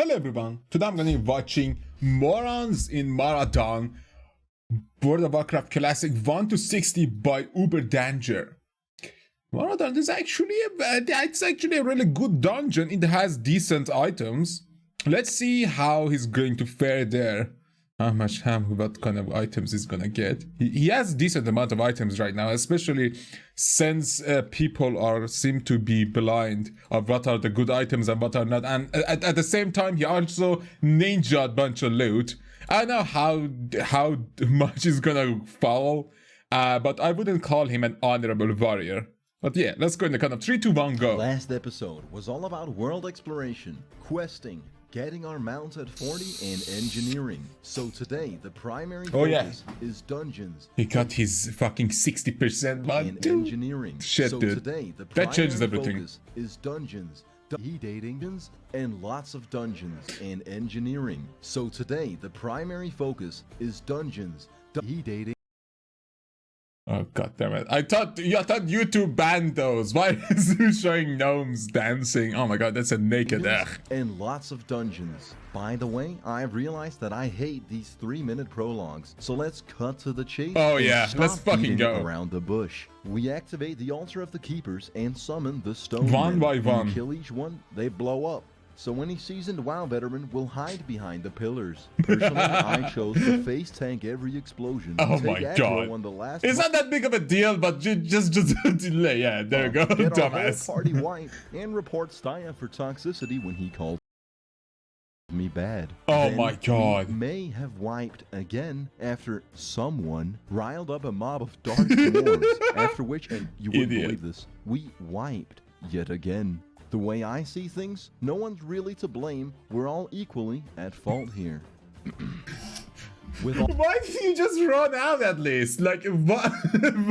Hello everyone, today I'm gonna be watching Morons in Maraudon, World of Warcraft Classic 1 to 60 by Uberdanger. Maraudon is actually a really good dungeon. It has decent items. Let's see how he's going to fare there. What kind of items he's gonna get. He has decent amount of items right now, especially since people seem to be blind of what are the good items and what are not. And at the same time, he also ninja a bunch of loot. I don't know how much is gonna fall, but I wouldn't call him an honorable warrior. But yeah, let's go in the count of 3, 2, 1, go. Last episode was all about world exploration, questing, getting our mounts at 40, and engineering. So today, the primary focus is dungeons. He got his fucking 60%, but and engineering. Shit, so dude. Today, the That changes primary everything. focus is dungeons. Dungeons and lots of dungeons and engineering. So today, the primary focus is dungeons. Dating. Oh god damn it. I thought YouTube banned those. Why is he showing gnomes dancing? Oh my god, that's a naked and lots of dungeons. By the way, I've realized that I hate these 3-minute prologues, so let's cut to the chase. Oh yeah, let's fucking go. Around the bush. We activate the altar of the keepers and summon the stone. One by one. We kill each one, they blow up. So any seasoned WoW veteran will hide behind the pillars. Personally, I chose to face tank every explosion. Oh my god. On the last it's not that big of a deal, but just delay. Yeah, there you go, get dumbass. Our party wipe and report Staya for toxicity when he called me bad. Oh then my god. We may have wiped again after someone riled up a mob of dark dwarves, after which, and you wouldn't believe this, we wiped yet again. The way I see things, no one's really to blame. We're all equally at fault here. Why did you just run out at least? Like, why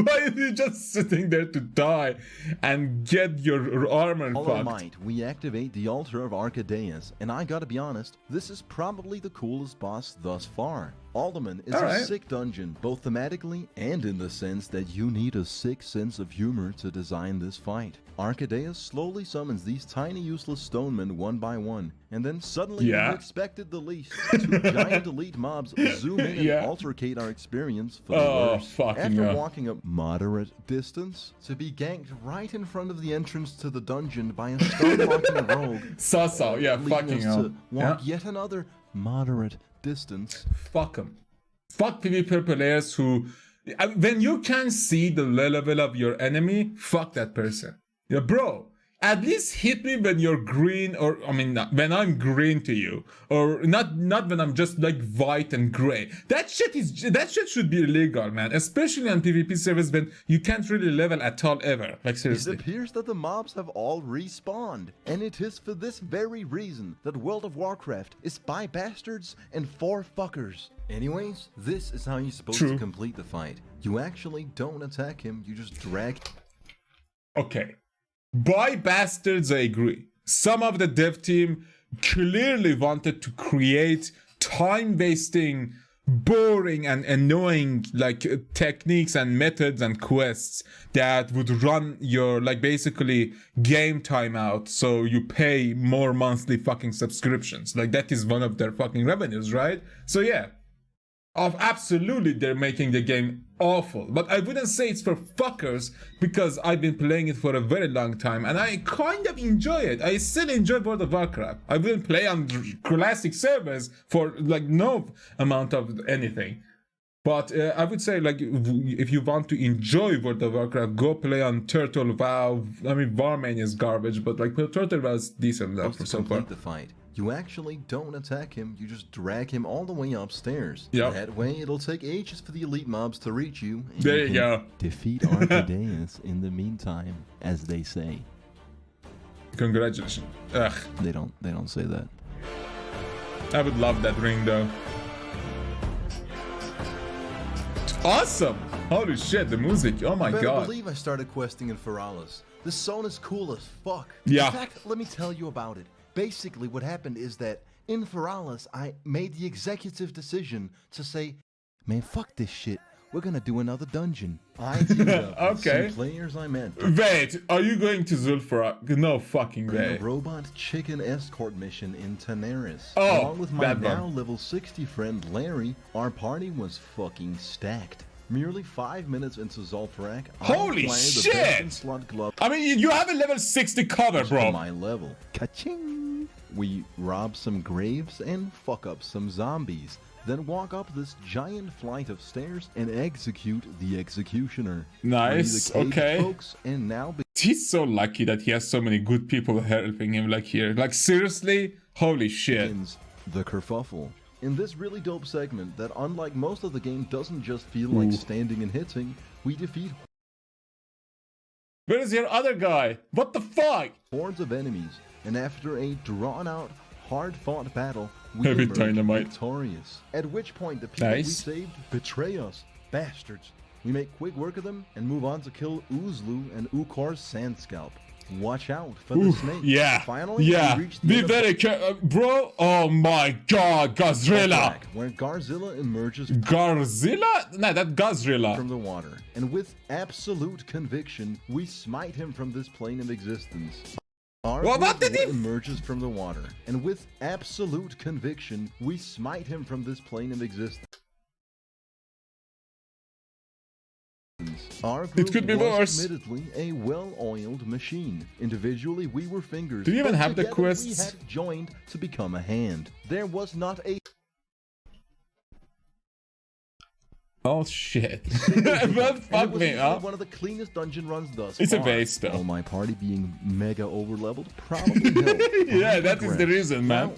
are you just sitting there to die and get your armor all fucked? Our might, we activate the altar of Arcadeus, and I gotta be honest, this is probably the coolest boss thus far. Alderman is a sick dungeon, both thematically and in the sense that you need a sick sense of humor to design this fight. Arcadeus slowly summons these tiny useless stonemen one by one, and then suddenly you expected the least. 2 giant elite mobs zoom in and altercate our experience for the worst. After walking a moderate distance, to be ganked right in front of the entrance to the dungeon by a stone-walking rogue. Fucking hell. To walk yet another moderate distance. Fuck them. Fuck PvP players who, when you can see the level of your enemy, fuck that person. Yeah, bro, at least hit me when you're green, or I mean, when I'm green to you, or not when I'm just like white and gray. That shit should be illegal, man. Especially on PvP servers when you can't really level at all ever. Like seriously. It appears that the mobs have all respawned, and it is for this very reason that World of Warcraft is by bastards and for fuckers. Anyways, this is how you're supposed to complete the fight. You actually don't attack him, you just drag. Okay. By bastards, I agree. Some of the dev team clearly wanted to create time-wasting, boring and annoying like techniques and methods and quests that would run your like basically game time out, so you pay more monthly fucking subscriptions. Like that is one of their fucking revenues, right? So yeah. Absolutely, they're making the game awful, but I wouldn't say it's for fuckers because I've been playing it for a very long time and I kind of enjoy it. I still enjoy World of Warcraft. I wouldn't play on classic servers for like no amount of anything. But I would say, like, if you want to enjoy World of Warcraft, go play on Turtle WoW. I mean, Warmania is garbage, but like Turtle WoW is decent enough for so far. The fight. You actually don't attack him, you just drag him all the way upstairs. That way, it'll take ages for the elite mobs to reach you. And there you go. Defeat Arcadeus in the meantime, as they say. Congratulations. Ugh. They don't say that. I would love that ring though. Awesome! Holy shit, the music, oh my god. I believe I started questing in Feralis. This zone is cool as fuck. Yeah. In fact, let me tell you about it. Basically, what happened is that in Feralis, I made the executive decision to say, man, fuck this shit. we're gonna do another dungeon. I teamed up with Okay. some players I met. Wait, are you going to Zul'Farrak? No fucking In a way. robot chicken escort mission in Tanaris. Oh, Along with my that one. now level 60 friend Larry, our party was fucking stacked. Merely 5 minutes into Zul'Farrak, Holy I acquired the shit! best in slot glove I mean, you have a level 60 cover, to bro. my level. Ka-ching! We rob some graves and fuck up some zombies. Then walk up this giant flight of stairs and execute the executioner. Nice, Free the caged okay. folks and now He's so lucky that he has so many good people helping him, like here. Like, seriously? Holy shit. begins the kerfuffle. In this really dope segment that, unlike most of the game, doesn't just feel like standing and hitting, we defeat Where is your other guy? What the fuck? hordes of enemies, and after a drawn-out, hard-fought battle, we Heavy emerge dynamite. victorious. At which point, the people we Nice. saved betray us, bastards. We make quick work of them and move on to kill Uzlu and Ukor's Sand Scalp. Watch out for the snake. Yeah. Finally, Yeah. we reach the Be end of very careful. Bro, oh my god, Gazrilla. where Garzilla emerges Garzilla? No, that Gazrilla. from the water, and with absolute conviction, we smite him from this plane of existence. Our What did he- emerges from the water, and with absolute conviction, we smite him from this plane of existence. Our group could be was worse. admittedly a well-oiled machine. Individually, we were fingers. Do you even but have the together quests? We had joined to become a hand. There was not a Oh shit. Well, Well, fuck me, huh? One of the cleanest dungeon runs thus It's a far. base, though. All my party being mega overleveled probably helped. Yeah, I that is the regret. reason, man. Now,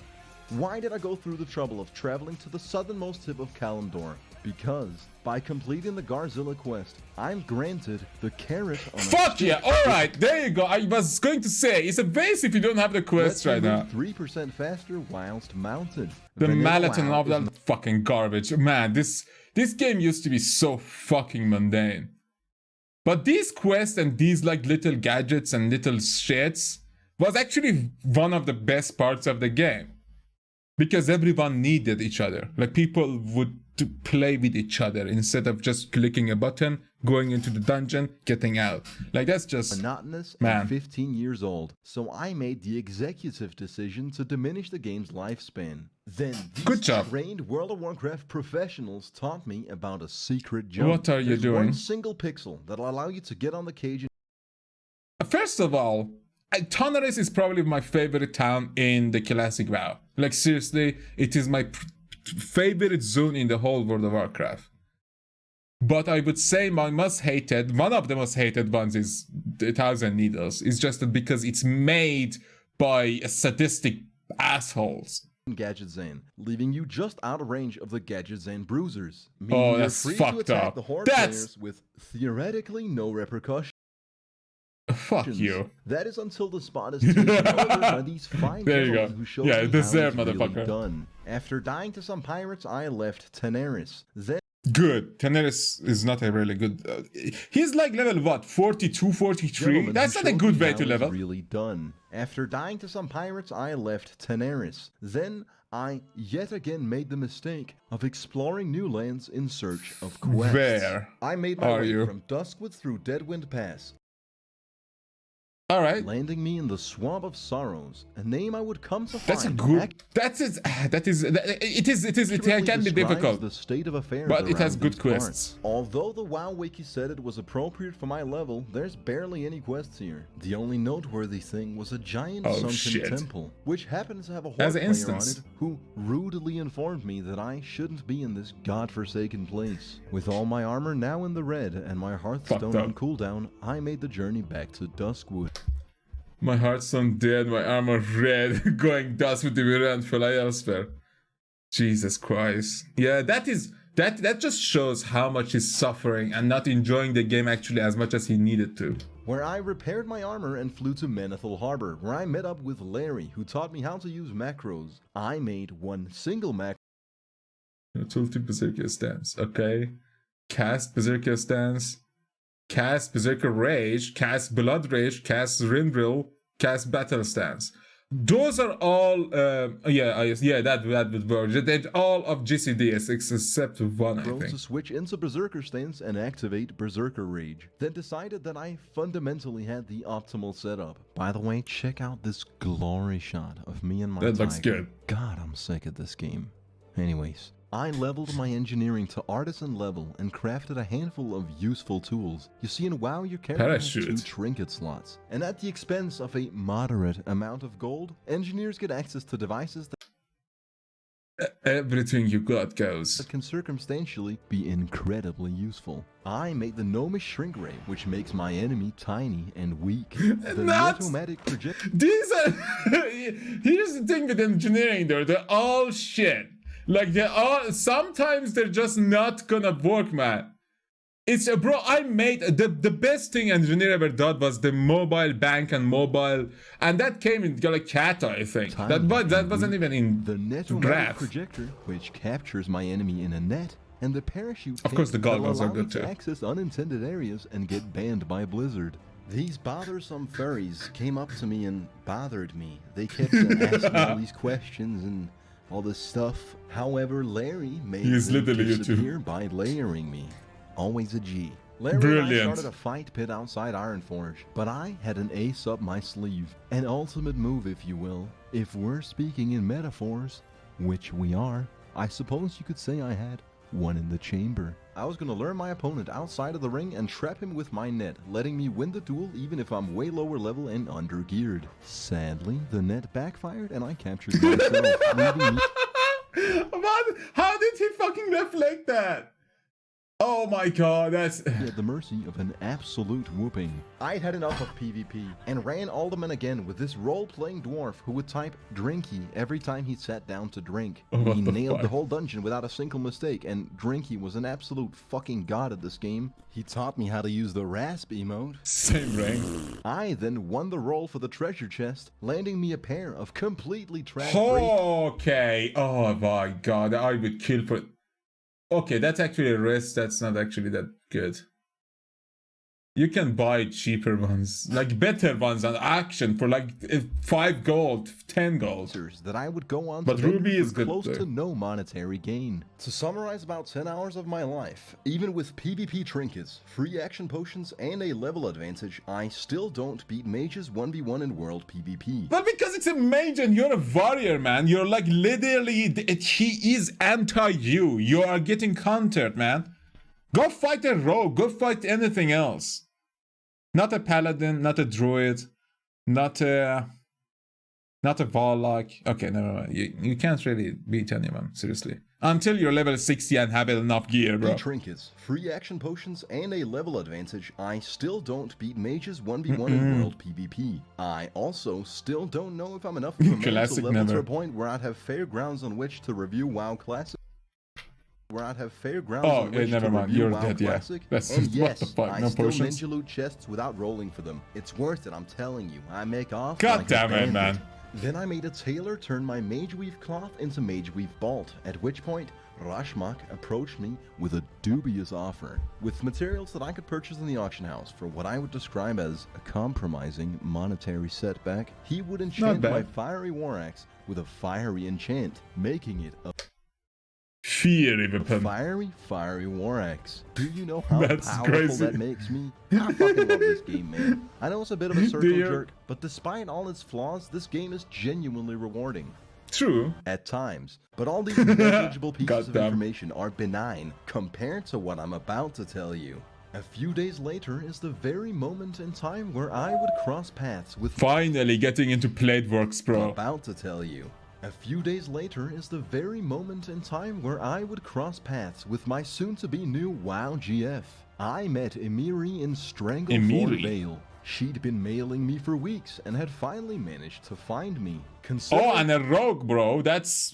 why did I go through the trouble of traveling to the southernmost tip of Kalimdor? Because by completing the Garzilla quest, I'm granted the carrot on a Fuck stick. yeah, alright, there you go. I was going to say, it's a base if you don't have the quest Lets you right now. move 3% faster whilst mounted. The Vanilla Malaton WoW of is that fucking garbage. Man, this game used to be so fucking mundane. But these quests and these like little gadgets and little shits was actually one of the best parts of the game. Because everyone needed each other. Like people would to play with each other instead of just clicking a button, going into the dungeon, getting out. Like that's just monotonous Man. and 15 years old, so I made the executive decision to diminish the game's lifespan. Then these Good job. trained World of Warcraft professionals taught me about a secret jump. What are you There's doing? One single pixel that'll allow you to get on the cage. First of all, Tanaris is probably my favorite town in the classic WoW. Like seriously, it is my favorite zone in the whole World of Warcraft. But I would say my most hated, one of the most hated ones is the Thousand Needles. It's just that because it's made by sadistic assholes. Gadget Zane, leaving you just out of range of the Gadget Zane bruisers. Meaning Oh, you're that's free to fucked attack up. The horde That's- players with theoretically no repercussions. Fuck you. That is until the spot is taken over by these fine There you gentlemen go. who show Yeah, me deserve, how it's really motherfucker. done. After dying to some pirates, I left Tanaris. Then Good. Tanaris is not a really good... he's like level what? 42, 43? gentlemen That's who not a showed good me way how to it's level. really done. After dying to some pirates, I left Tanaris. Then I yet again made the mistake of exploring new lands in search of quests. Where I made my are way you? from Duskwood through Deadwind Pass, Alright. landing me in the Swamp of Sorrows, a name I would come to That's a find good... It can be difficult. The state of affairs But it has around good these parts. quests. Although the WoW wiki said it was appropriate for my level, there's barely any quests here. The only noteworthy thing was a giant Oh, sunken shit. temple, which happens to have a horde As an player instance. on it, who rudely informed me that I shouldn't be in this godforsaken place. With all my armor now in the red and my Hearthstone Fucked on up. cooldown, I made the journey back to Duskwood. My Hearthstone dead, my armor red, going dust with the mirror and fly elsewhere. Jesus Christ. Yeah, that just shows how much he's suffering and not enjoying the game actually as much as he needed to. Where I repaired my armor and flew to Menethil Harbor, where I met up with Larry, who taught me how to use macros. I made one single macro. Tooltip Berserker Stance. Okay. Cast Berserker Stance. Cast Berserker Rage. Cast Blood Rage. Cast Rindrill. Cast Battle Stance. those are all that would work. They're all of GCDS except one, I think. To switch into Berserker stance and activate Berserker Rage. Then decided that I fundamentally had the optimal setup. By the way, check out this glory shot of me and my That tiger. looks good. God, I'm sick of this game. Anyways, I leveled my engineering to artisan level and crafted a handful of useful tools. You see, in WoW, your character has 2 trinket slots. And at the expense of a moderate amount of gold, engineers get access to devices that everything you got goes. That can circumstantially be incredibly useful. I made the gnomish shrink ray, which makes my enemy tiny and weak. The automatic project. These are. Here's the thing with engineering, though. They're all shit. Like, they're all. Sometimes they're just not gonna work, man. It's bro. I made the best thing engineer ever did was the mobile bank and mobile, and that came in like Kata, I think. That wasn't even in the net projector, which captures my enemy in a net, and the parachute. Of course, the goggles are good too. To access unintended areas and get banned by Blizzard. These bothersome furries came up to me and bothered me. They kept asking all these questions and all this stuff. However, Larry made them disappear by layering me. Always a G. Larry and I started a fight pit outside Ironforge, but I had an ace up my sleeve. An ultimate move, if you will. If we're speaking in metaphors, which we are, I suppose you could say I had one in the chamber. I was going to lure my opponent outside of the ring and trap him with my net, letting me win the duel even if I'm way lower level and under-geared. Sadly, the net backfired and I captured myself, leaving me... How did he fucking reflect that? Oh my god, that's... at the mercy of an absolute whooping. I'd had enough of PvP, and ran Alderman again with this role-playing dwarf who would type Drinky every time he sat down to drink. He nailed the whole dungeon without a single mistake, and Drinky was an absolute fucking god at this game. He taught me how to use the rasp emote. Same rank. I then won the roll for the treasure chest, landing me a pair of completely trash Okay, oh my god, I would kill for... Okay, that's actually a risk. That's not actually that good. You can buy cheaper ones, like better ones on auction for like 5 gold, 10 gold. That I would go on but to Ruby is good close to no monetary gain. To summarize about 10 hours of my life, even with PvP trinkets, free action potions, and a level advantage, I still don't beat mages 1v1 in world PvP. Well, because it's a mage and you're a warrior, man. You're like literally, he is anti-you. You are getting countered, man. Go fight a rogue. Go fight anything else. Not a paladin, not a druid, not a warlock. Okay, never mind. You can't really beat anyone, seriously. Until you're level 60 and have enough gear, bro. Trinkets, free action potions, and a level advantage, I still don't beat mages 1v1 in world PvP. I also still don't know if I'm enough of a man to level to a point where I'd have fair grounds on which to review WoW Classic. Where I'd have fair grounds on which never to mind. review You're WoW dead, Classic. Yeah. That's and yes, what the fuck? I No still potions? ninja loot chests without rolling for them. It's worth it, I'm telling you. I make off. God like damn it, man. Then I made a tailor turn my mage weave cloth into mage weave bolt, at which point Rashmak approached me with a dubious offer, with materials that I could purchase in the auction house for what I would describe as a compromising monetary setback. He would enchant my fiery war axe with a fiery enchant, making it a fiery war axe. Do you know how powerful that makes me? I fucking love this game, man. I know it's a bit of a circle jerk, but despite all its flaws, this game is genuinely rewarding. True. At times. But all these negligible pieces of information are benign compared to what I'm about to tell you. A few days later is the very moment in time where I would cross paths with... Finally getting into Plateworks, bro. About to tell you. A few days later is the very moment in time where I would cross paths with my soon-to-be new WoW GF. I met Emiri in Stranglethorn Vale. She'd been mailing me for weeks and had finally managed to find me. And a rogue, bro. That's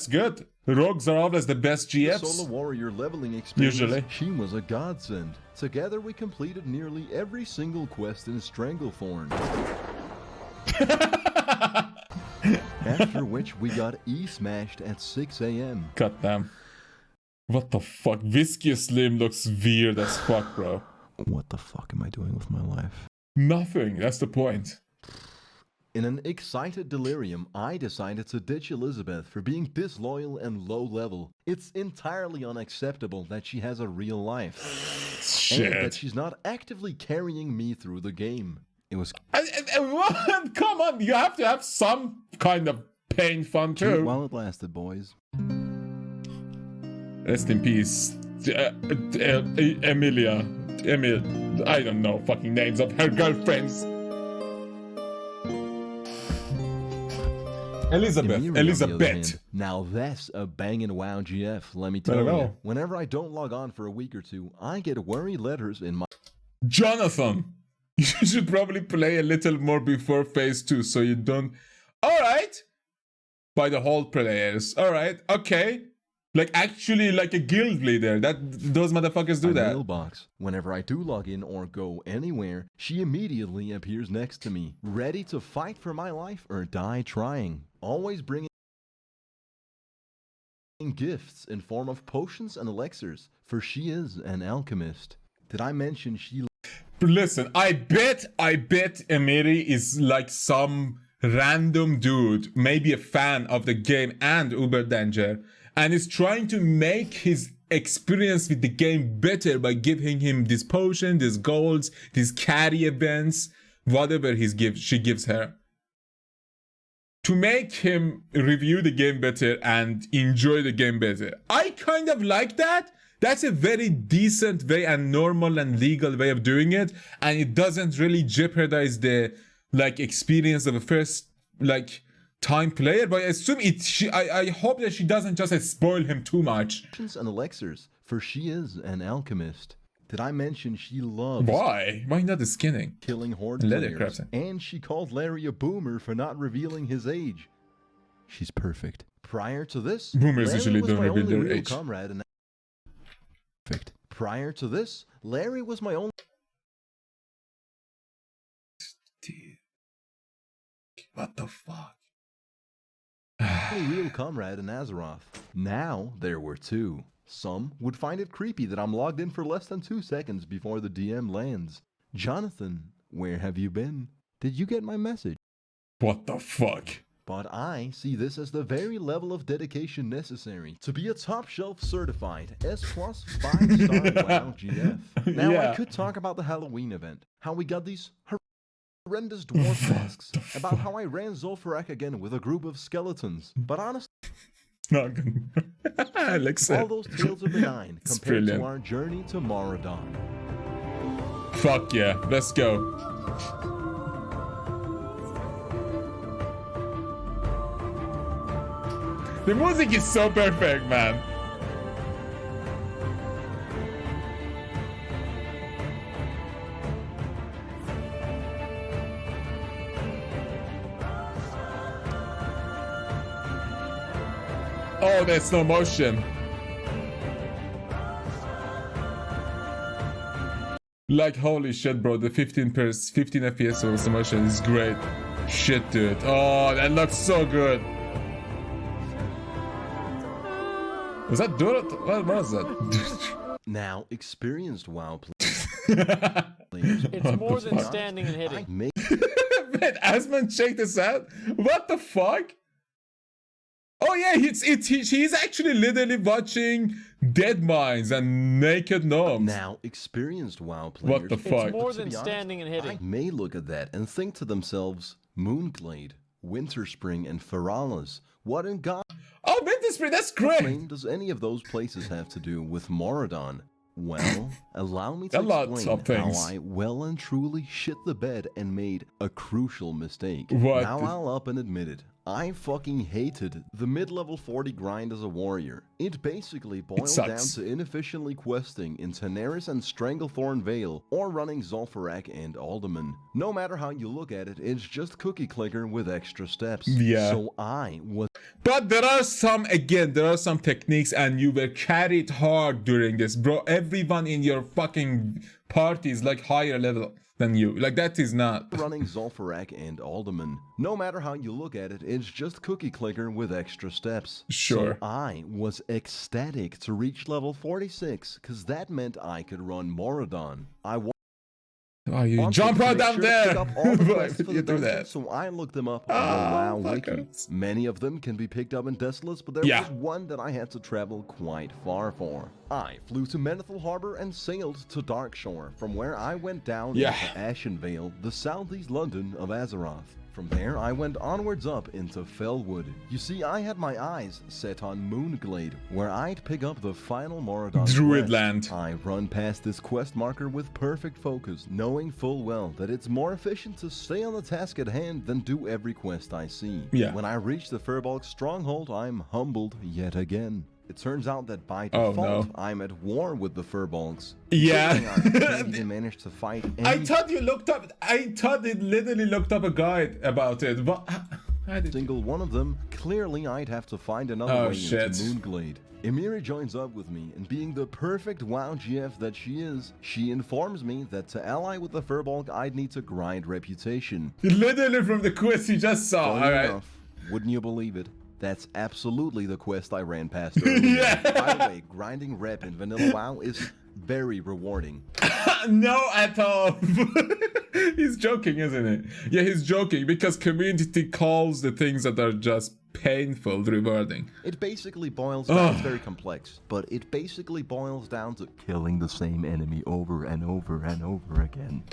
good. Rogues are always the best GFs. Solo warrior leveling experience. Usually. She was a godsend. Together we completed nearly every single quest in Stranglethorn. After which we got E-smashed at 6 AM. Goddamn. What the fuck? Whiskey Slim looks weird as fuck, bro. What the fuck am I doing with my life? Nothing. That's the point. In an excited delirium, I decided to ditch Elizabeth for being disloyal and low level. It's entirely unacceptable that she has a real life. Shit. And that she's not actively carrying me through the game. It was... What? Come on, you have to have some kind of pain fun too. While it lasted, boys. Rest in peace, Emilia. I don't know fucking names of her girlfriends. Elizabeth. Now that's a bangin' WoW GF, let me tell you. Whenever I don't log on for a week or two, I get worry letters in my... Jonathan, you should probably play a little more before phase 2 so you don't... Alright. By the whole players. Alright, okay. Like actually like a guild leader. Those motherfuckers do that. Mailbox. Whenever I do log in or go anywhere, she immediately appears next to me, ready to fight for my life or die trying. Always bringing gifts in form of potions and elixirs, for she is an alchemist. Did I mention she... Listen, I bet Emiri is like some random dude, maybe a fan of the game and Uberdanger, and is trying to make his experience with the game better by giving him this potion, these golds, these carry events, whatever she gives her, to make him review the game better and enjoy the game better. I kind of like that. That's a very decent way and normal and legal way of doing it, and it doesn't really jeopardize the like experience of a first like time player. But I assume I hope that she doesn't just spoil him too much. And elixirs, for she is an alchemist. Did I mention she loves... Why not the skinning? Killing horde players, and she called Larry a boomer for not revealing his age. She's perfect. Prior to this, boomers usually don't reveal their age. Comrade and... Perfect. Prior to this, Larry was my only... What the fuck? real comrade in Azeroth. Now there were two. Some would find it creepy that I'm logged in for less than 2 seconds before the DM lands. Jonathan, where have you been? Did you get my message? What the fuck? But I see this as the very level of dedication necessary to be a top shelf certified S+ 5-star WoW GF. Now I could talk about the Halloween event, how we got these horrendous dwarf masks, about how I ran Zul'Farrak again with a group of skeletons, but honestly, not good. all those tales are benign compared to our journey to Maraudon. Fuck yeah, let's go. The music is so perfect, man. Oh, there's slow motion. Like, holy shit, bro. The 15 FPS of slow motion is great. Shit, dude. Oh, that looks so good. Was that Dorot? What was that? Now, experienced WoW players. It's more than standing and hitting. Man, Asman, check this out. What the fuck? Oh yeah, he's actually literally watching Dead Mines and Naked Gnomes. Now, experienced WoW players. What the fuck? It's more than standing and hitting. May look at that and think to themselves, Moonglade, Winterspring, and Feralas. What in God? Oh, Winterspring, that's great! What does any of those places have to do with Maraudon? Well, allow me to explain how I well and truly shit the bed and made a crucial mistake. What? Now I'll up and admit it. I fucking hated the mid-level 40 grind as a warrior. It basically boiled down to inefficiently questing in Tenaris and Stranglethorn Vale, or running Zul'Farrak and Alderman. No matter how you look at it, it's just cookie clicker with extra steps. Yeah. So I was... But there are some techniques, and you were carried hard during this, bro. Everyone in your fucking party is like higher level than you. Like, that is not running Zul'Farrak and Alderman. No matter how you look at it, it's just cookie clicker with extra steps. Sure. So I was ecstatic to reach level 46, cause that meant I could run Maraudon. I Oh, you On jump to out make down sure to there! pick up all the Why quests would for you the do dungeon, that? so I looked them up on the WoW Wiki. fuckers. Many of them can be picked up in Desolace, but there Yeah. was one that I had to travel quite far for. I flew to Menethil Harbor and sailed to Darkshore, from where I went down Yeah. into Ashenvale, the southeast London of Azeroth. From there, I went onwards up into Fellwood. You see, I had my eyes set on Moonglade, where I'd pick up the final Maraudon Druidland. quest. I run past this quest marker with perfect focus, knowing full well that it's more efficient to stay on the task at hand than do every quest I see. Yeah. When I reach the Furbolg stronghold, I'm humbled yet again. It turns out that by Oh, default, no. I'm at war with the Furbolgs. Yeah. Considering I can't even manage to fight I any thought you looked up. I thought it literally looked up a guide about it, but how did single one of them. Clearly, I'd have to find another Oh, way shit. into Moonglade. Emiri joins up with me, and being the perfect WoW GF that she is, she informs me that to ally with the Furbolg, I'd need to grind reputation. literally from the quest you just saw? Funny All right. enough, wouldn't you believe it? That's absolutely the quest I ran past earlier. Yeah. By the way, grinding rep in vanilla WoW is very rewarding. No, at all. He's joking, isn't it? Yeah, he's joking because community calls the things that are just painful rewarding. It basically boils down, it's very complex, but it basically boils down to killing the same enemy over and over and over again.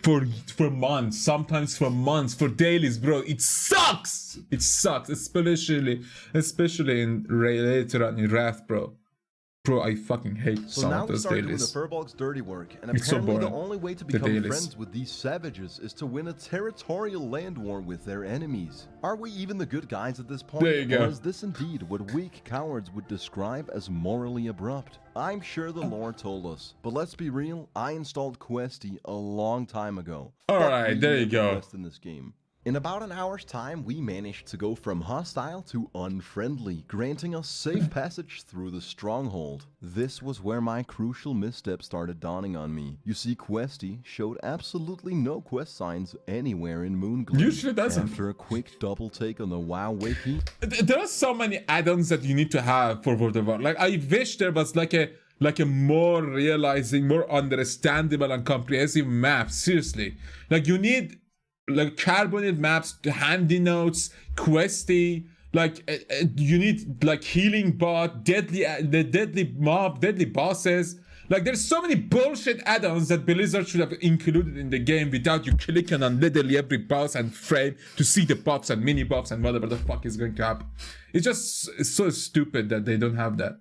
For months, sometimes for months, for dailies, bro. It sucks. It sucks, especially in later on in Wrath, bro. Bro, I fucking hate So some now of we those start doing the dailies. Furbolg's dirty work, and It's so apparently the boring. only way to The become dailies. friends with these savages is to win a territorial land war with their enemies. Are we even the good guys at this point? There you go. Or is this indeed what weak cowards would describe as morally abrupt? I'm sure the lore told us, but let's be real, I installed Questy a long time ago. Alright, there you go. Quest in this game. In about an hour's time, we managed to go from hostile to unfriendly, granting us safe passage through the stronghold. This was where my crucial misstep started dawning on me. You see, Questy showed absolutely no quest signs anywhere in Moonglade. Usually doesn't. After a quick double take on the WoW Wiki, There are so many add-ons that you need to have for World of Warcraft. Like, I wish there was like a more realizing, more understandable and comprehensive map. Seriously, like you need like carbonate maps, handy notes, questy. Like you need like healing bot, the deadly mob, deadly bosses. Like there's so many bullshit add-ons that Blizzard should have included in the game without you clicking on literally every boss and frame to see the buffs and mini buffs and whatever the fuck is going to happen. It's so stupid that they don't have that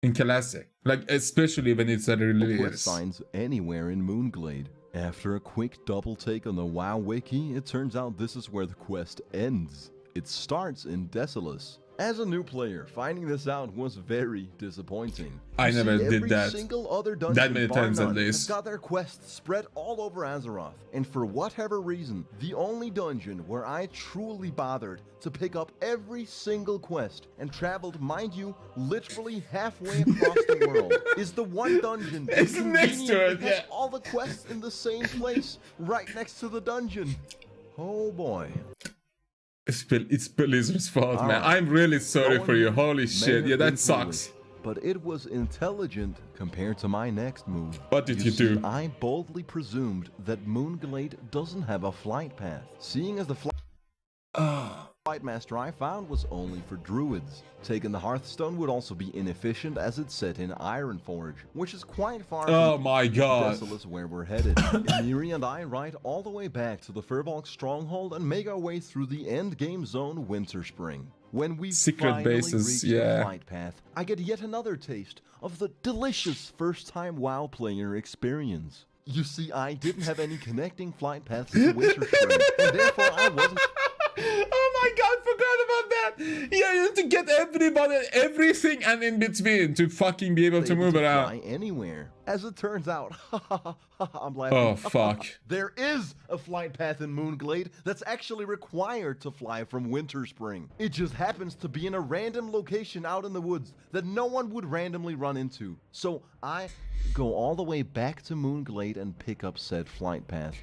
in Classic. Like especially when it's a quest release. signs anywhere in Moonglade. After a quick double take on the WoW Wiki, it turns out this is where the quest ends. It starts in Desolace. As a new player, finding this out was very disappointing. I You never see, did every that. single other dungeon, That many bar times at none, has least. got their quests spread all over Azeroth. And for whatever reason, the only dungeon where I truly bothered to pick up every single quest and traveled, mind you, literally halfway across the world is the one dungeon that It's next to it, conveniently has yeah. all the quests in the same place, right next to the dungeon. Oh boy. It's Blizzard's fault, man. Alright. I'm really sorry Going for you. in Holy may shit. have Yeah, been that sucks. foolish, but it was intelligent compared to my next move. What did you see, do? I boldly presumed that Moonglade doesn't have a flight path, seeing as the flight master I found was only for druids. Taking the Hearthstone would also be inefficient as it's set in Ironforge, which is quite far Oh from my god. Desolace where we're headed. Emiri and I ride all the way back to the Furbolg stronghold and make our way through the end game zone Winterspring. When we Secret finally bases, reach yeah. the flight path, I get yet another taste of the delicious first-time WoW player experience. You see, I didn't have any connecting flight paths to Winterspring, and therefore I wasn't Oh my god, forgot about that. Yeah, you have to get everybody, everything and in between to fucking be able to able move to around. fly anywhere. As it turns out, I'm laughing. Oh fuck. There is a flight path in Moonglade that's actually required to fly from Winterspring. It just happens to be in a random location out in the woods that no one would randomly run into. So I go all the way back to Moonglade and pick up said flight path.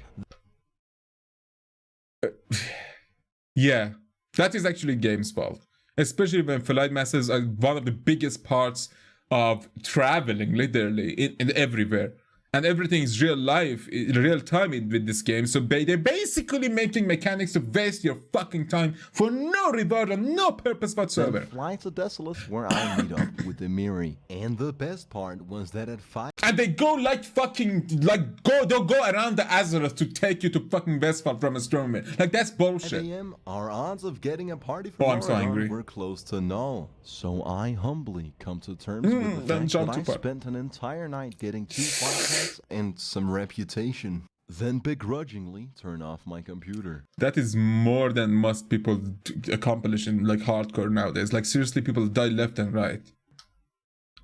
Yeah, that is actually game's fault. Especially when flight masters are one of the biggest parts of traveling, literally, in everywhere. and everything is real life, real time with this game. So they're basically making mechanics to waste your fucking time for no reward and no purpose whatsoever. Then fly to Desolus, where I meet up with Emiri. And the best part was that at 5 And they go like fucking, like, they'll go around the Azeroth to take you to fucking Westfall from a Stormwind. Like, that's bullshit. a.m., our odds of getting a party from I'm so angry. were close to null. So I humbly come to terms with the fact that I spent an entire night getting 2 fight packs and some reputation. Then begrudgingly turn off my computer. That is more than most people accomplish in like hardcore nowadays. Like seriously, people die left and right.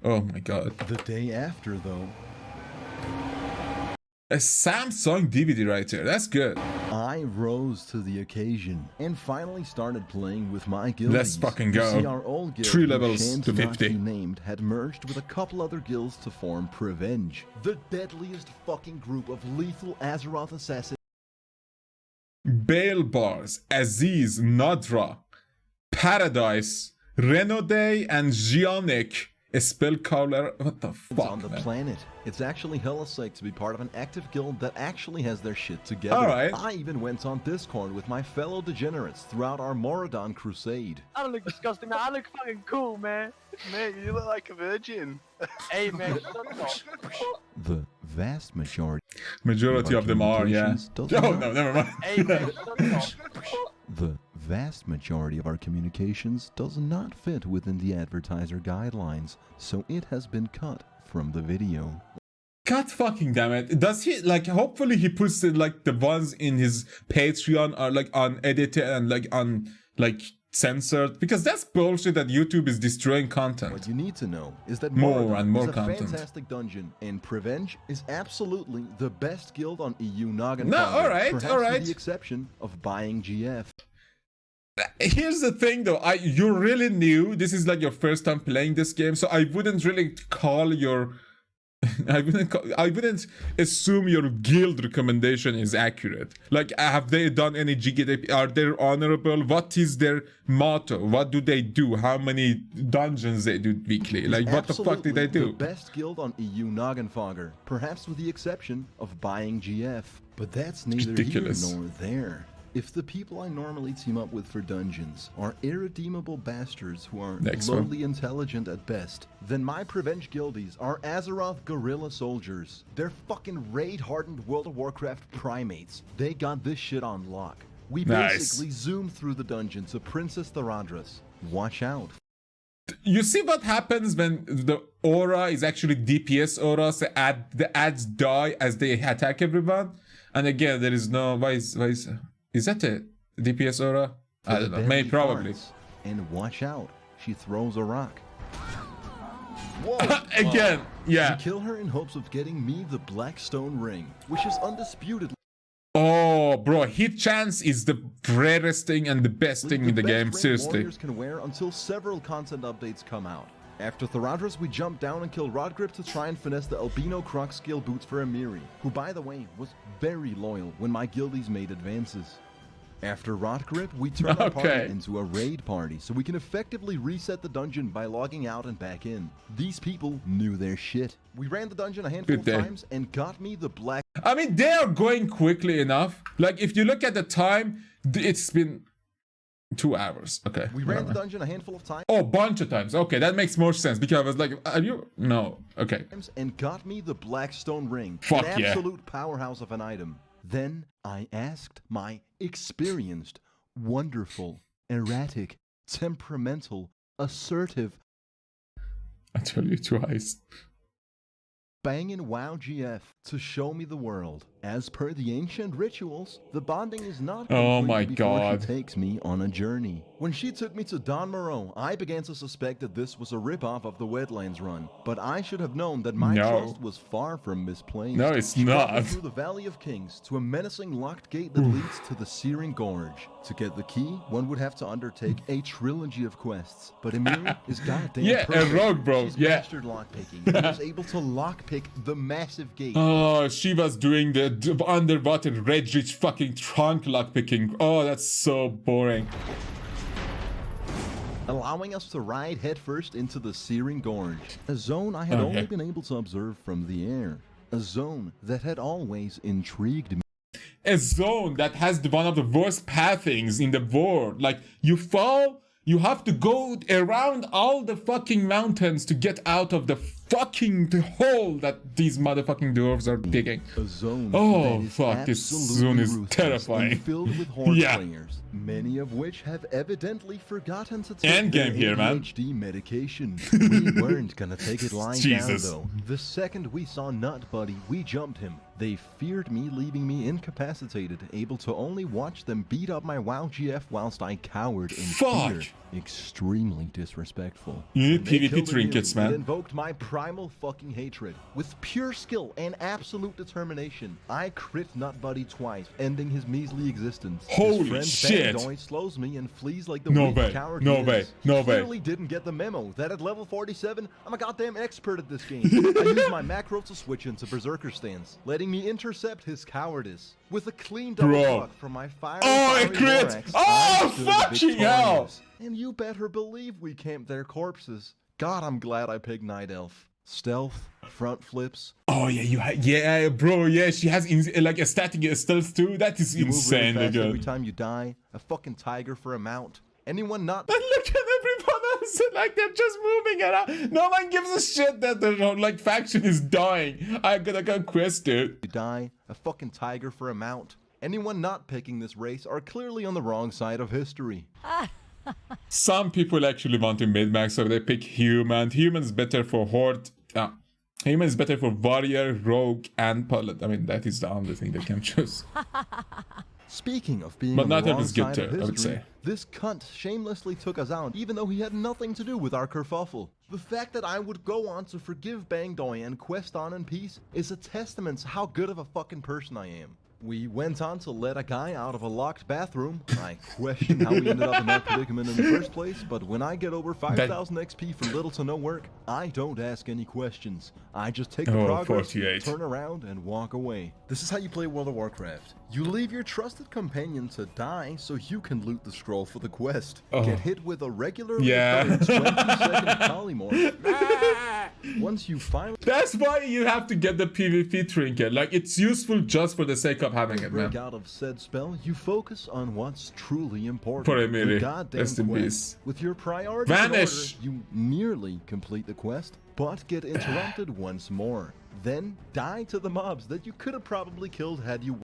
Oh my god. The day after though, A Samsung DVD writer. That's good. I rose to the occasion and finally started playing with my guilds. Let's fucking go. You see, our old guild, 3 levels to 50. Named, had merged with a couple other guilds to form Prevenge, the deadliest fucking group of lethal Azeroth assassins. Bale Bars, Aziz, Nadra, Paradise, Renaudet, and Gionic. A spellcaller. What the fuck? On the man? planet. It's actually hella sick to be part of an active guild that actually has their shit together. Alright. I even went on Discord with my fellow degenerates throughout our Maraudon crusade. I don't look disgusting, man. I look fucking cool, man. Mate, you look like a virgin. Hey, man. Shut up. The vast majority Majority of them are, yeah. communications Oh doesn't no, never mind. Hey, man. Shut up. The vast majority of our communications does not fit within the advertiser guidelines, so it has been cut from the video. God fucking damn it. Does he, like, hopefully he puts it, like, the ones in his Patreon are, like, unedited and, like, censored? Because that's bullshit that YouTube is destroying content. What you need to know is that More Maraudon and more is a content. fantastic dungeon, and Prevenge is absolutely the best guild on EU Noggin. No, alright, perhaps alright. with the exception of buying GF. Here's the thing though, you're really new. This is like your first time playing this game, so I wouldn't really call your... I wouldn't assume your guild recommendation is accurate. Like, have they done any GGDP? Are they honorable? What is their motto? What do they do? How many dungeons they do weekly? Like, what the fuck did they do? The best guild on EU Noggin Fogger, perhaps with the exception of buying GF. But that's neither Ridiculous. here nor there. If the people I normally team up with for dungeons are irredeemable bastards who are lowly intelligent at best, then my Prevenge guildies are Azeroth guerrilla soldiers. They're fucking raid-hardened World of Warcraft primates. They got this shit on lock. We basically zoom through the dungeon to Princess Theradras. Watch out. You see what happens when the aura is actually DPS aura, so the ads die as they attack everyone? And again, there is no... Is that a DPS aura? I don't know. Maybe, probably. And watch out. She throws a rock. Whoa. Again, yeah. You kill her in hopes of getting me the Blackstone Ring, which is undisputed. Oh, bro, hit chance is the rarest thing and the best thing in the game, seriously. Warriors can wear until several content updates come out. After Theradras, we jump down and kill Rodgrip to try and finesse the Albino Croc scale boots for Emiri, who by the way was very loyal when my guildies made advances. After Rodgrip, we turn our party into a raid party so we can effectively reset the dungeon by logging out and back in. These people knew their shit. We ran the dungeon a handful of times and got me the black... I mean, they are going quickly enough. Like, if you look at the time, it's been 2 hours. Okay. We ran the dungeon a handful of times. Oh, bunch of times. Okay, that makes more sense because I was like, are you... No. Okay. And got me the Blackstone Ring. Fuck an yeah. absolute powerhouse of an item. Then I asked my experienced, wonderful, erratic, temperamental, assertive... I tell you twice. Bangin' WoW GF to show me the world. As per the ancient rituals, the bonding is not complete before she takes me on a journey. When she took me to Don Moreau, I began to suspect that this was a ripoff of the Wetlands run, but I should have known that my trust was far from misplaced. No, it's she brought me not. through the Valley of Kings to a menacing locked gate that leads to the Searing Gorge. To get the key, one would have to undertake a trilogy of quests, but Emiri is goddamn perfect. A rogue, bro. She's mastered lockpicking and was able to lockpick the massive gate. Oh, she was doing the underwater red rich fucking trunk lockpicking. Oh, that's so boring. Allowing us to ride headfirst into the Searing Gorge, a zone I had only been able to observe from the air. a zone that had always intrigued me. A zone that has one of the worst pathings in the world. Like, you fall, you have to go around all the fucking mountains to get out of the fucking hole that these motherfucking dwarves are digging. A zone Oh that is fuck, this absolutely zone is ruthless terrifying. and filled with horde Yeah. players, many of which have evidently forgotten to take Endgame their here, man. ADHD medication. We weren't gonna take it lying Jesus. down though. The second we saw Nut Buddy, we jumped him. They feared me, leaving me incapacitated, able to only watch them beat up my WoW GF whilst I cowered in Fuck. fear. Extremely disrespectful. You need When they PvP killed the trinkets, mule, man. It invoked my primal fucking hatred. With pure skill and absolute determination, I crit Nut Buddy twice, ending his measly existence. Holy his friend shit. Bandoy slows me and flees like the No weak way. coward No he way. is. No He way. clearly didn't get the memo that at level 47, I'm a goddamn expert at this game. I used my macro to switch into Berserker stance, letting me intercept his cowardice. With a clean double Bro. block from my fire Oh, it crit! Oh, fucking hell! And you better believe we camped their corpses. God, I'm glad I picked Night Elf. Stealth, front flips. Oh yeah, yeah, bro. Yeah, she has like a static stealth too. That is You move really insane, fast every nigga. time you die. A fucking tiger for a mount. Anyone not And look at everyone else, like they're just moving around. No one gives a shit that the like faction is dying. I gotta go quest it. you die. A fucking tiger for a mount. Anyone not picking this race are clearly on the wrong side of history. Some people actually want to mid-max, so they pick human. Human's better for horde. Human is better for warrior, rogue, and paladin. I mean, that is the only thing they can choose. Speaking of being But on not the wrong everyone's good side too, of I would history, say. this cunt shamelessly took us out, even though he had nothing to do with our kerfuffle. The fact that I would go on to forgive Bangdoy and quest on in peace is a testament to how good of a fucking person I am. We went on to let a guy out of a locked bathroom. I question how we ended up in that predicament in the first place, but when I get over 5,000 XP for little to no work, I don't ask any questions. I just take the Oh, progress, 48. turn around, and walk away. This is how you play World of Warcraft. You leave your trusted companion to die so you can loot the scroll for the quest. Oh. Get hit with a regularly Yeah. occurring 20-second polymorph. Once you finally That's why you have to get the PvP trinket. Like, it's useful just for the sake of having it, break man. out of said spell, you focus on what's truly important. Poor the Emily. goddamn Rest in quest. peace. With your priorities in Vanish. order, you nearly complete the quest, but get interrupted once more. Then die to the mobs that you could have probably killed had you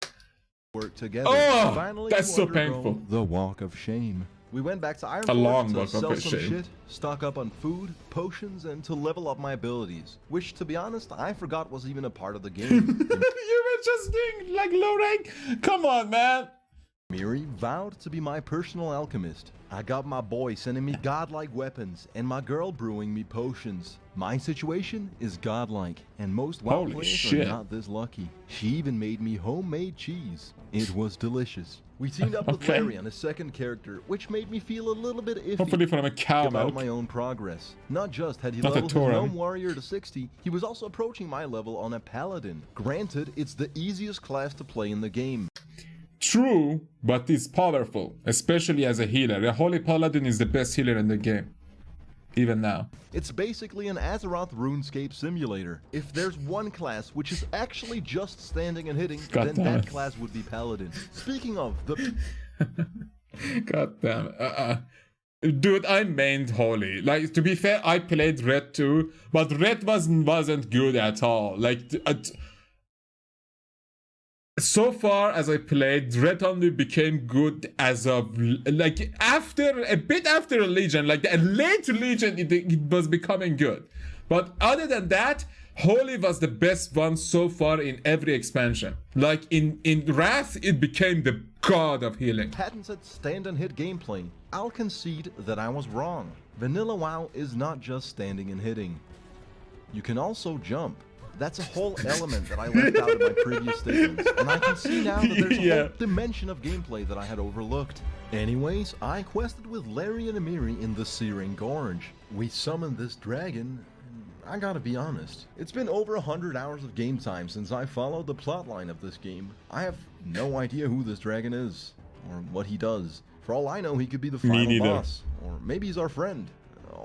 worked together. Oh, Finally, that's you so undergo painful. The walk of shame. We went back to A Ironforge long to walk of sell some shame. shit, stock up on food, potions, and to level up my abilities. Which, to be honest, I forgot was even a part of the game. You were just doing like low rank. Come on, man. Miri vowed to be my personal alchemist. I got my boy sending me godlike weapons and my girl brewing me potions. My situation is godlike, and most WoW Holy players shit. are not this lucky. She even made me homemade cheese. It was delicious. We teamed up with Okay. Larry on a second character, which made me feel a little bit iffy Hopefully from a cow about milk. my own progress. Not just had he Not a leveled his Tauren. gnome warrior to 60, he was also approaching my level on a paladin. Granted, it's the easiest class to play in the game. True, but it's powerful, especially as a healer. A Holy Paladin is the best healer in the game. Even now. It's basically an Azeroth RuneScape simulator. If there's one class which is actually just standing and hitting, God then damn that it. class would be Paladin. Speaking of, the God damn it. Dude, I mained Holy. Like, to be fair, I played Red too, but Red wasn't good at all. Like, so far as I played, Red only became good as of like a bit after a Legion, like a late Legion, it was becoming good. But other than that, Holy was the best one so far in every expansion. Like in Wrath, it became the god of healing. patented stand and hit gameplay, I'll concede that I was wrong. Vanilla WoW is not just standing and hitting. You can also jump. That's a whole element that I left out of my previous statements, and I can see now that there's a Yeah. whole dimension of gameplay that I had overlooked. Anyways, I quested with Larry and Amiri in the Searing Gorge. We summoned this dragon. I gotta be honest, it's been over 100 hours of game time since I followed the plotline of this game. I have no idea who this dragon is, or what he does. For all I know, he could be the final neither. boss, or maybe he's our friend.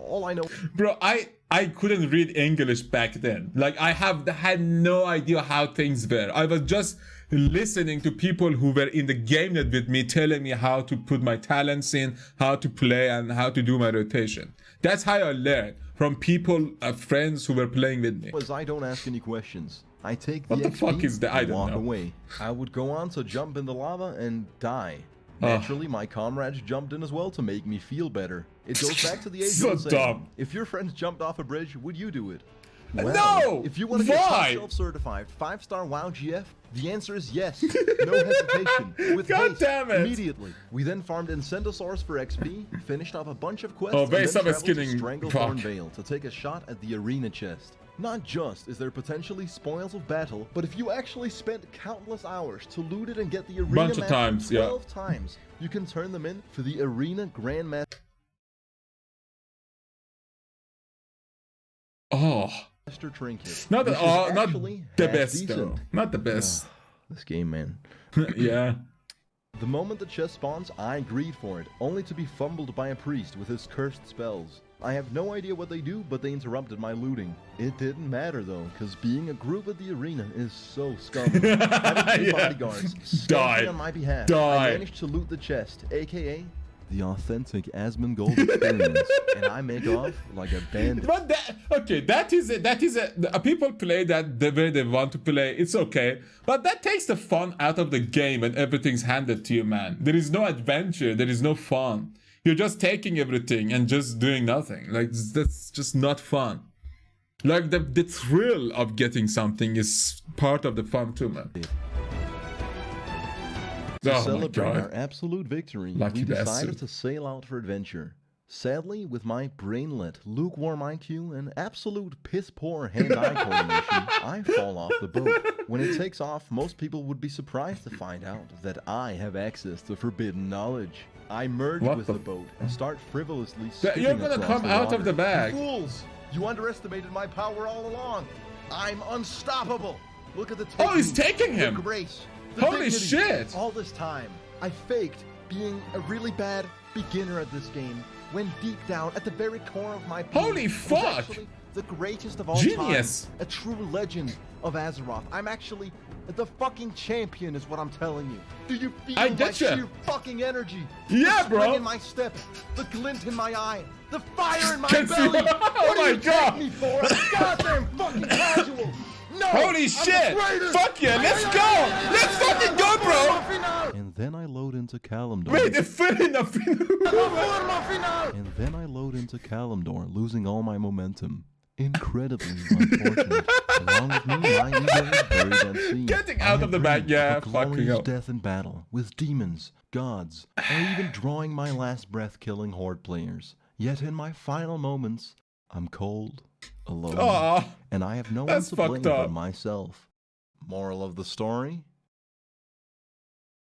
All I know... Bro, I couldn't read English back then. Like, I had no idea how things were. I was just listening to people who were in the game net with me telling me how to put my talents in, how to play, and how to do my rotation. That's how I learned from people, friends who were playing with me. I don't ask any questions. I take What the XP fuck is that? I and don't walk know. away. I would go on to jump in the lava and die. Naturally, my comrades jumped in as well to make me feel better. It goes back to the age So old saying, dumb. if your friends jumped off a bridge, would you do it? No! If you want to get Why? top shelf certified 5-star WoW GF, the answer is yes. No hesitation. With God haste, damn it. immediately. We then farmed Incendosaurs for XP, finished off a bunch of quests, Oh, and then based on traveled to skinning- Stranglethorn fuck. Vale to take a shot at the arena chest. Not just is there potentially spoils of battle, but if you actually spent countless hours to loot it and get the arena Bunch of master times, yeah. 12 times, you can turn them in for the arena grandmaster. Oh, Trinket. not which is not actually the half best decent. though. Not the best. This game, man. Yeah. The moment the chest spawns, I agreed for it, only to be fumbled by a priest with his cursed spells. I have no idea what they do, but they interrupted my looting. It didn't matter though, because being a group at the arena is so scummy. Having 2 Yeah. bodyguards Die. scouting on my behalf, Die. I managed to loot the chest, aka the authentic Asmongold experience, and I make off like a bandit. But that is it. People play that the way they want to play. It's okay, but that takes the fun out of the game when everything's handed to you, man. There is no adventure. There is no fun. You're just taking everything and just doing nothing. Like, that's just not fun. Like, the thrill of getting something is part of the fun too, man. To Oh my celebrate our god. absolute victory, Lucky we decided bastard. to sail out for adventure. Sadly, with my brainlet, lukewarm IQ, and absolute piss-poor hand-eye coordination, I fall off the boat. When it takes off, most people would be surprised to find out that I have access to forbidden knowledge. I merge What with the the boat and start frivolously You're skipping gonna across come the out of water. the bag. Fools! You underestimated my power all along. I'm unstoppable. Look at the Oh, he's technique, taking the him. grace, the Holy dignity. shit. All this time, I faked being a really bad beginner at this game, when deep down, at the very core of my being, Holy I was fuck. actually the greatest of all Genius. time. A true legend of Azeroth. I'm actually the fucking champion is what I'm telling you. Do you feel I my getcha. sheer fucking energy? Yeah, the bro. spring in my step, the glint in my eye, the fire in my Can see- belly. Oh What do my you God. take me for? A goddamn fucking casual. No, Holy I'm shit. the greatest. Fuck yeah, let's go. Let's fucking go, bro. And then I load into Kalimdor. Wait, the fin. And then I load into Kalimdor, losing all my momentum. Incredibly unfortunate. Along with me, my ego is buried at sea. Getting I out of have the bag, dreamed yeah, of a fucking glorious hell. death in battle, with demons, gods, or even drawing my last breath killing horde players. Yet in my final moments, I'm cold, alone, Aw, and I have no one that's to blame fucked but up. myself. Moral of the story?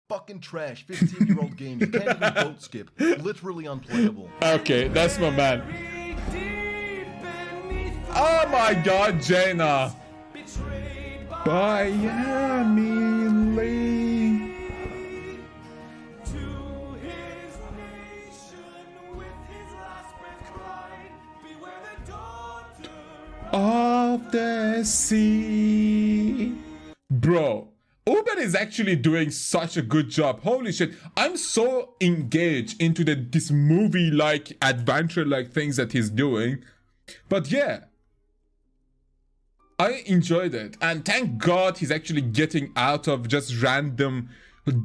Fucking trash, 15-year-old game. You can't even boat skip. Literally unplayable. Okay, that's my man. Oh my god, Jaina. Miami Lee. Of the sea. Bro, Uber is actually doing such a good job. Holy shit. I'm so engaged into this movie like adventure like things that he's doing. But yeah, I enjoyed it. And thank God he's actually getting out of just random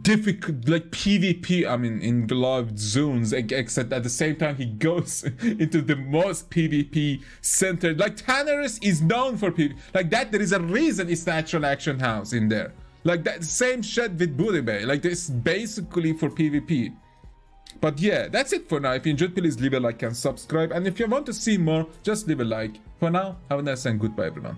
difficult like PvP, I mean in beloved zones, except at the same time he goes into the most PvP centered, like Tannerus is known for PvP like that. There is a reason it's Natural Action House in there, like that same shit with Booty Bay, like this basically for PvP. But yeah, that's it for now. If you enjoyed, please leave a like and subscribe, and if you want to see more, just leave a like. For now, have a nice and goodbye everyone.